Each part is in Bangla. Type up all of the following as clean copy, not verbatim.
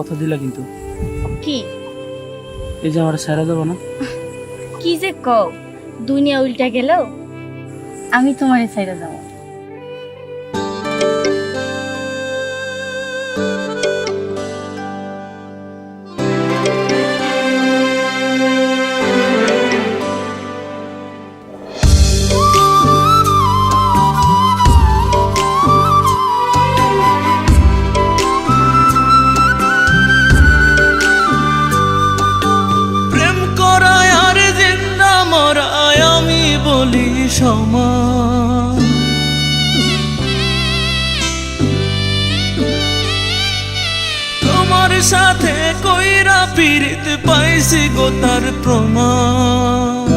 কথা দিলা কিন্তু। কি এই যে আমার ছেড়ে দেবো না। কি যে কও, দুনিয়া উল্টা গেল, আমি তোমারে ছাইরা যাব। প্রেম করায় আর জিন্দা মরায় আমি বলি সমান। তোমার সাথে কইরা পীড়িত পাইছি গো তার প্রমাণ।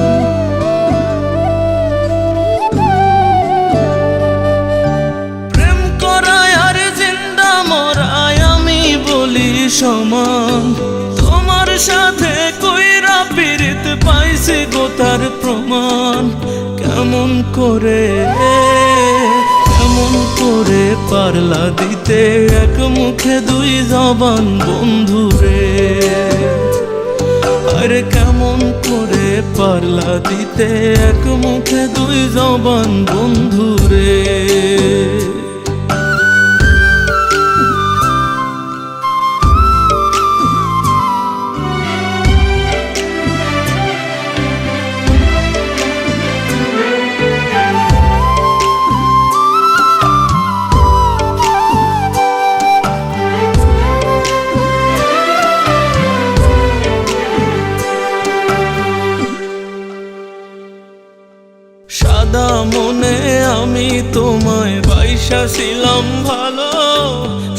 প্রেম করায় আর জিন্দা মরায় আমি বলি সমান। তোমার সাথে কইরা পীড়িত পাইছি গো তার প্রমাণ। কেমন করে পারলা দিতে এক মুখে দুই জবান বন্ধুরে। আরে কেমন করে পারলা দিতে এক মুখে দুই জবান বন্ধুরে। সাদা মনে আমি তোমায় বাইসা ছিলাম ভালো।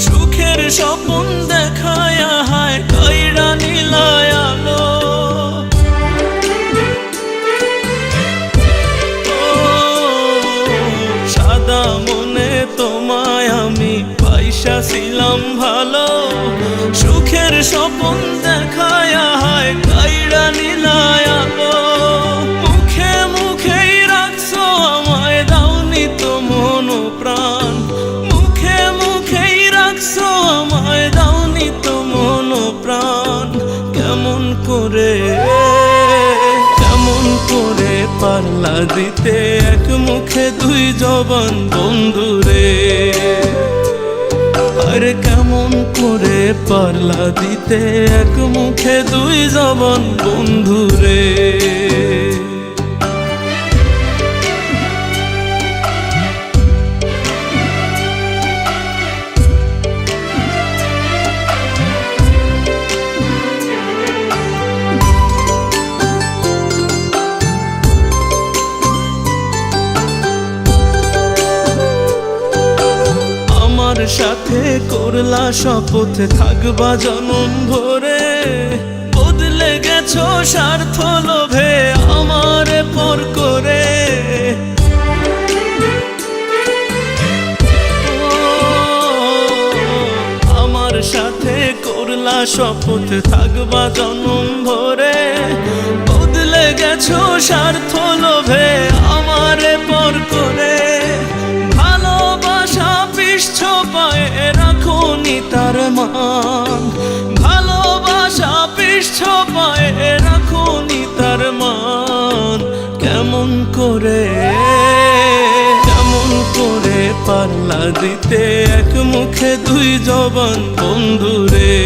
সুখের স্বপ্ন দেখায়া হায় কাইরা নিলায় আলো। সাদা মনে তোমায় আমি বাইসা ছিলাম ভালো। সুখের স্বপ্ন দেখায়া হায় কাইরা নিলায় আলো। কেমন করে পারলা দিতে এক মুখে দুই জবান বন্ধুরে। আরে কেমন করে পারলা দিতে এক মুখে দুই জবান বন্ধুরে। সাথে করলা শপথ থাকবা জনম ভরে। বদলে গেছো স্বার্থ লোভে আমারে পর করে। আমার সাথে করলা শপথ থাকবা জনম ভরে। বদলে গেছো স্বার্থ লোভে আমারে পর করে। ভালোবাসা পিষ্ঠ পায়ে রাখুনি তার মান। ভালোবাসা পিষ্ঠ পায়ে রাখুনি তার মান। কেমন করে পারলা দিতে এক মুখে দুই জবান বন্ধুরে।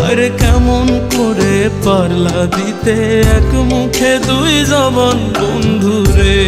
আরে কেমন করে পারলা দিতে এক মুখে দুই জবান বন্ধুরে।